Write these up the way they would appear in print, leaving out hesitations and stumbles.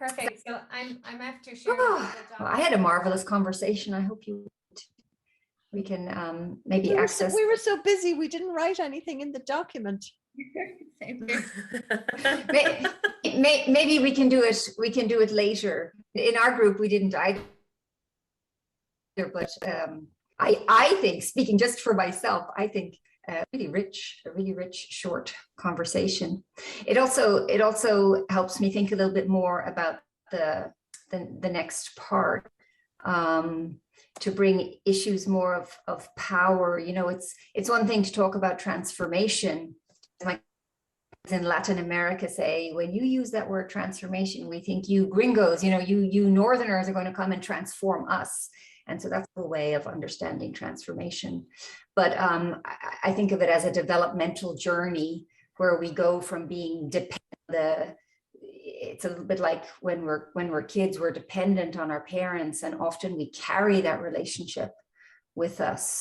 Perfect. So I'm after sharing. I had a marvelous conversation. I hope we can maybe access. We were so busy we didn't write anything in the document. Maybe we can do it. We can do it later. In our group, we didn't either. But I think, speaking just for myself, I think a really rich short conversation. It also helps me think a little bit more about the next part, to bring issues more of power. You know, it's one thing to talk about transformation. Like in Latin America say, when you use that word transformation, we think you gringos, you know, you northerners are going to come and transform us. And so that's a way of understanding transformation. But I think of it as a developmental journey where we go from being dependent. It's a little bit like when we're kids, we're dependent on our parents, and often we carry that relationship with us.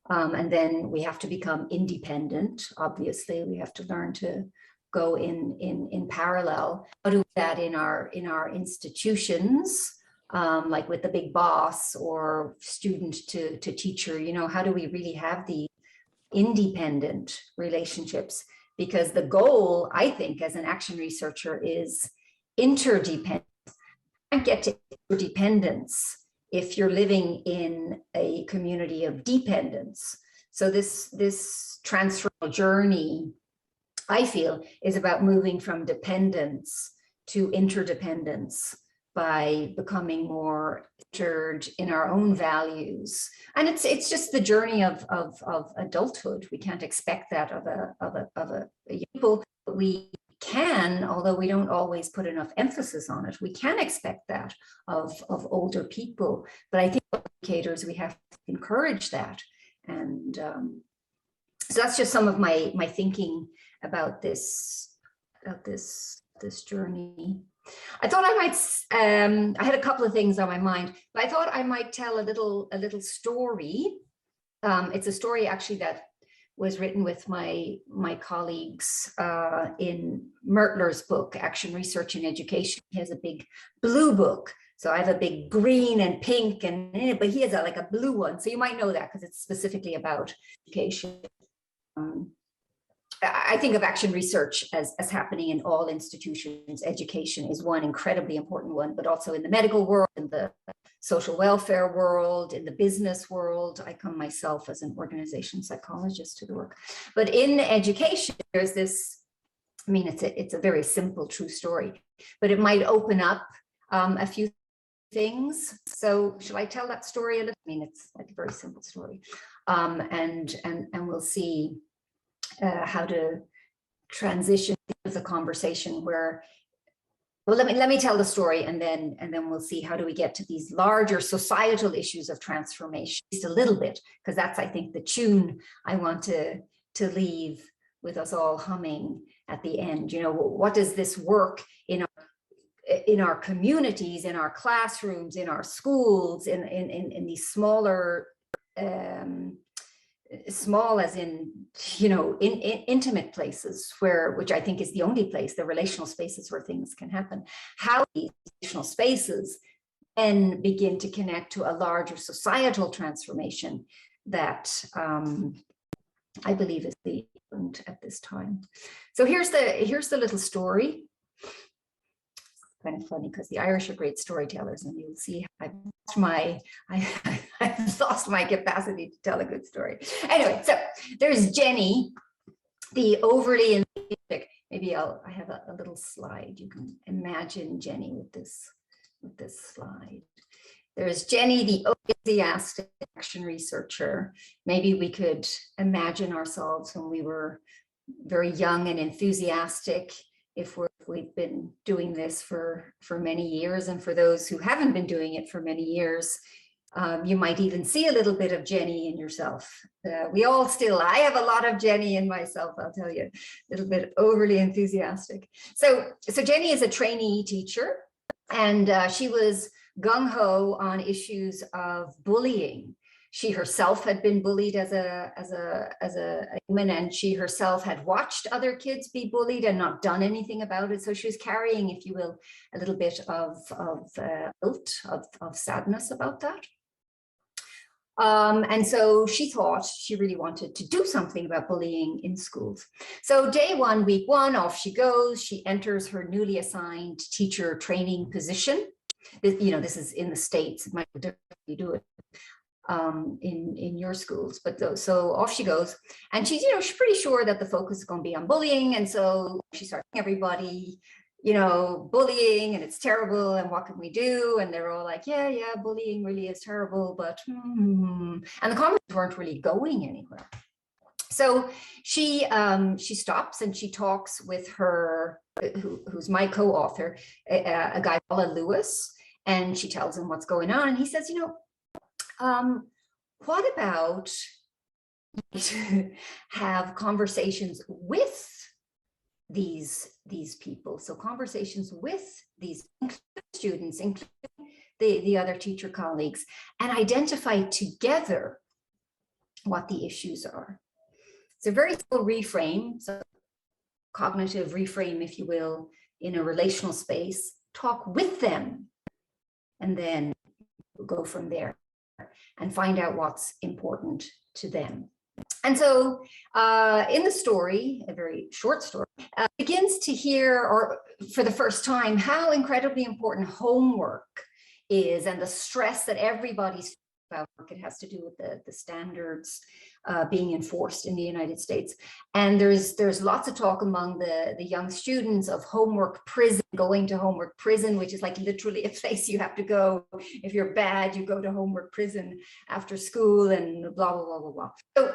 And then we have to become independent. Obviously, we have to learn to go in parallel. How do we do that in our institutions? Like with the big boss or student to teacher, you know, how do we really have the independent relationships? Because the goal, I think, as an action researcher is interdependence. You can't get to interdependence if you're living in a community of dependence. So this transformational journey, I feel, is about moving from dependence to interdependence by becoming more centered in our own values. And it's just the journey of adulthood. We can't expect that of a people. We can, although we don't always put enough emphasis on it, we can expect that of older people. But I think as educators, we have to encourage that. And so that's just some of my thinking about this journey. I thought I might, I had a couple of things on my mind, but I thought I might tell a little story. It's a story actually that was written with my colleagues in Mertler's book, Action Research in Education. He has a big blue book. So I have a big green and pink, but he has like a blue one. So you might know that because it's specifically about education. I think of action research as happening in all institutions. Education is one incredibly important one, but also in the medical world, in the social welfare world, in the business world. I come myself as an organization psychologist to the work. But in education, there's this, I mean, it's a very simple, true story, but it might open up a few things. So should I tell that story a little? I mean, it's like a very simple story. And we'll see how to transition the conversation where, well, let me tell the story, and then we'll see how do we get to these larger societal issues of transformation, just a little bit, because that's, I think, the tune I want to leave with us all humming at the end. You know, what does this work in our communities, in our classrooms, in our schools, in these smaller small as in, you know, in intimate places which I think is the only place, the relational spaces where things can happen. How these relational spaces then begin to connect to a larger societal transformation that I believe is the important at this time. So here's the little story. Kind of funny because the Irish are great storytellers, and you'll see I've lost my capacity to tell a good story. Anyway, so there's Jenny, the overly enthusiastic. Maybe I have a little slide. You can imagine Jenny with this slide. There's Jenny, the enthusiastic action researcher. Maybe we could imagine ourselves when we were very young and enthusiastic, if we've been doing this for many years. And for those who haven't been doing it for many years, you might even see a little bit of Jenny in yourself. I have a lot of Jenny in myself, I'll tell you, a little bit overly enthusiastic. So Jenny is a trainee teacher, and she was gung-ho on issues of bullying. She herself had been bullied as a woman, and she herself had watched other kids be bullied and not done anything about it. So she was carrying, if you will, a little bit of guilt, of sadness about that. And so she thought she really wanted to do something about bullying in schools. So day one, week one, off she goes. She enters her newly assigned teacher training position. This is in the States. It might be different if you do it in your schools, but so off she goes, and she's pretty sure that the focus is going to be on bullying, and so she starts telling everybody, bullying, and it's terrible, and what can we do? And they're all like, yeah, bullying really is terrible, but and the conversations weren't really going anywhere. So she stops and she talks with her, who's my co-author, a guy, Paula Lewis, and she tells him what's going on, and he says, what about have conversations with these people? So conversations with these students, including the other teacher colleagues, and identify together what the issues are. It's a very simple reframe, so cognitive reframe, if you will, in a relational space. Talk with them, and then we'll go from there and find out what's important to them. And so in the story, a very short story, begins to hear, or for the first time, how incredibly important homework is, and the stress that everybody's about. It has to do with the standards being enforced in the United States. And there's lots of talk among the young students of homework prison, going to homework prison, which is like literally a place you have to go. If you're bad, you go to homework prison after school, and blah, blah, blah, blah, blah. So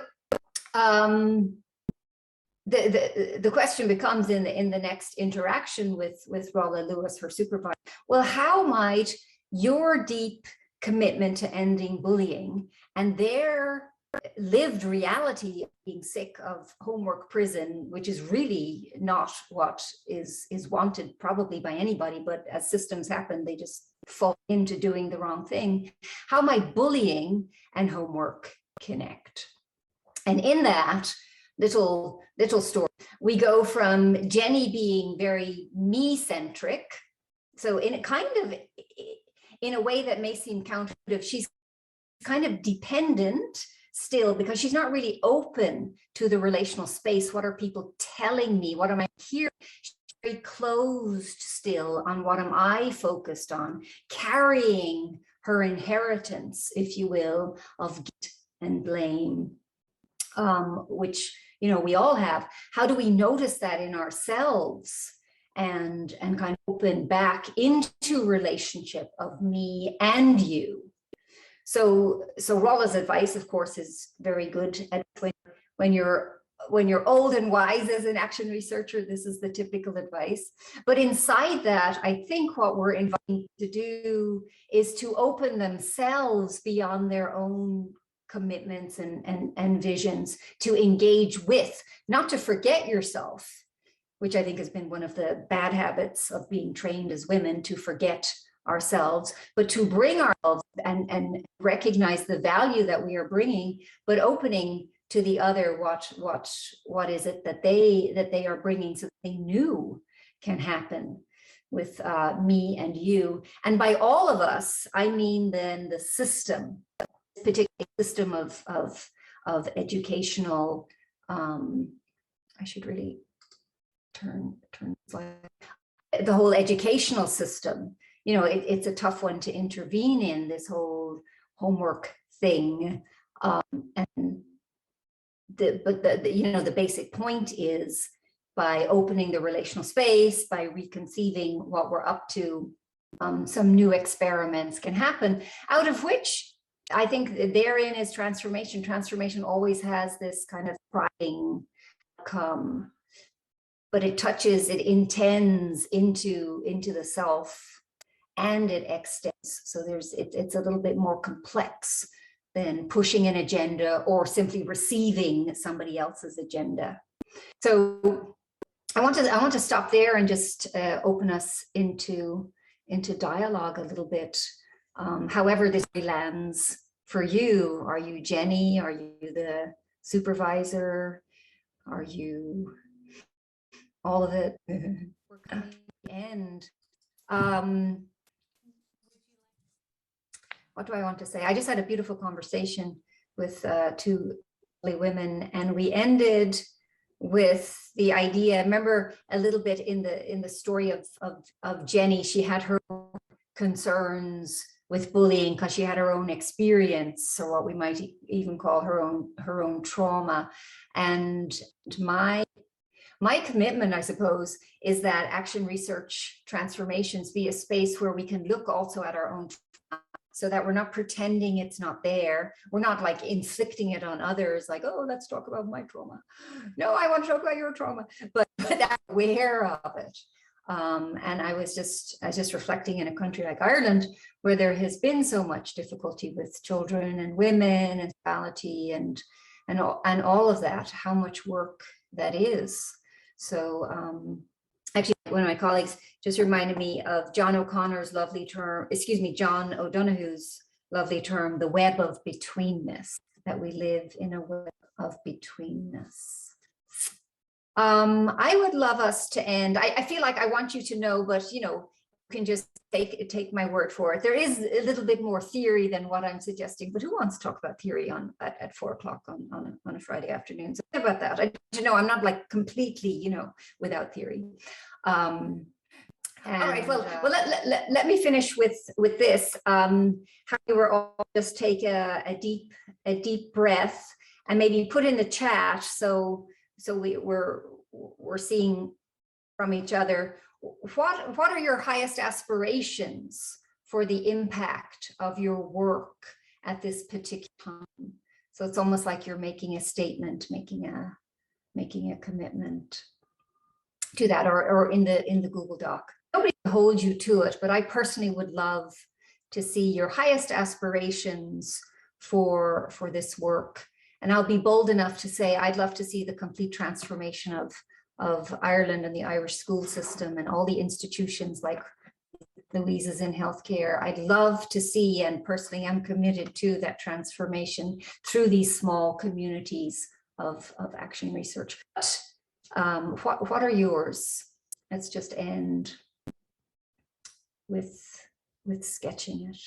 the question becomes in the next interaction with Paula Lewis, her supervisor, well, how might your deep commitment to ending bullying and their lived reality of being sick of homework prison, which is really not what is wanted probably by anybody, but as systems happen, they just fall into doing the wrong thing. How might bullying and homework connect? And in that little story, we go from Jenny being very me-centric. So in a way that may seem counterintuitive, she's kind of dependent still, because she's not really open to the relational space. What are people telling me? What am I hearing? She's very closed still on what am I focused on, carrying her inheritance, if you will, of guilt and blame, which we all have. How do we notice that in ourselves? And kind of open back into relationship of me and you. So Rolla's advice, of course, is very good at when you're old and wise as an action researcher. This is the typical advice. But inside that, I think what we're inviting to do is to open themselves beyond their own commitments and visions, to engage with, not to forget yourself, which I think has been one of the bad habits of being trained as women, to forget ourselves, but to bring ourselves and recognize the value that we are bringing, but opening to the other what is it that they are bringing, so that they knew can happen with me and you. And by all of us, I mean then the system, particular system of educational, I should really turn the whole educational system. It's a tough one to intervene in, this whole homework thing, and the basic point is, by opening the relational space, by reconceiving what we're up to, some new experiments can happen, out of which I think therein is transformation. Transformation always has this kind of prying outcome, but it intends into the self, and it extends. So it's a little bit more complex than pushing an agenda or simply receiving somebody else's agenda. So I want to stop there and just open us into dialogue a little bit. However this lands for you? Are you Jenny? Are you the supervisor? Are you all of it? We're coming to the end. What do I want to say? I just had a beautiful conversation with two lovely women, and we ended with the idea. Remember a little bit in the story of Jenny. She had her concerns with bullying because she had her own experience, or what we might even call her own trauma. And my commitment, I suppose, is that action research transformations be a space where we can look also at our own trauma, so that we're not pretending it's not there. We're not like inflicting it on others, like, oh, let's talk about my trauma. No, I want to talk about your trauma, but aware of it. And I was just reflecting in a country like Ireland, where there has been so much difficulty with children and women and sexuality and all of that, how much work that is. So actually, one of my colleagues just reminded me of John O'Connor's lovely term, John O'Donoghue's lovely term, the web of betweenness, that we live in a web of betweenness. I would love us to end. I feel like I want you to know, but you know, you can just take my word for it. There is a little bit more theory than what I'm suggesting, but who wants to talk about theory at 4 o'clock on a Friday afternoon? So about that, I'm not like completely, you know, without theory. All right, well, let me finish with this. How we were all just take a deep breath and maybe put in the chat, so we're seeing from each other, what are your highest aspirations for the impact of your work at this particular time? So it's almost like you're making a statement, making a commitment to that, or in the Google Doc. Nobody can hold you to it, but I personally would love to see your highest aspirations for this work. And I'll be bold enough to say I'd love to see the complete transformation of Ireland and the Irish school system and all the institutions like Louise's in healthcare. I'd love to see, and personally I'm committed to that transformation through these small communities of action research. But what are yours? Let's just end with sketching it.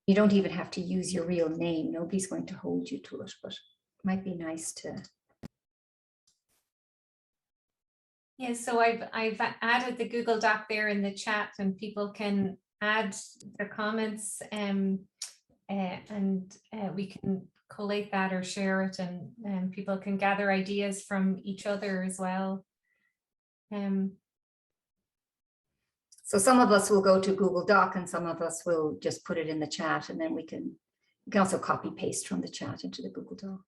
You don't even have to use your real name. Nobody's going to hold you to it, but it might be nice to. Yeah, so I've added the Google Doc there in the chat, and people can add their comments, and we can collate that or share it, and people can gather ideas from each other as well. So some of us will go to Google Doc and some of us will just put it in the chat, and then we can also copy paste from the chat into the Google Doc.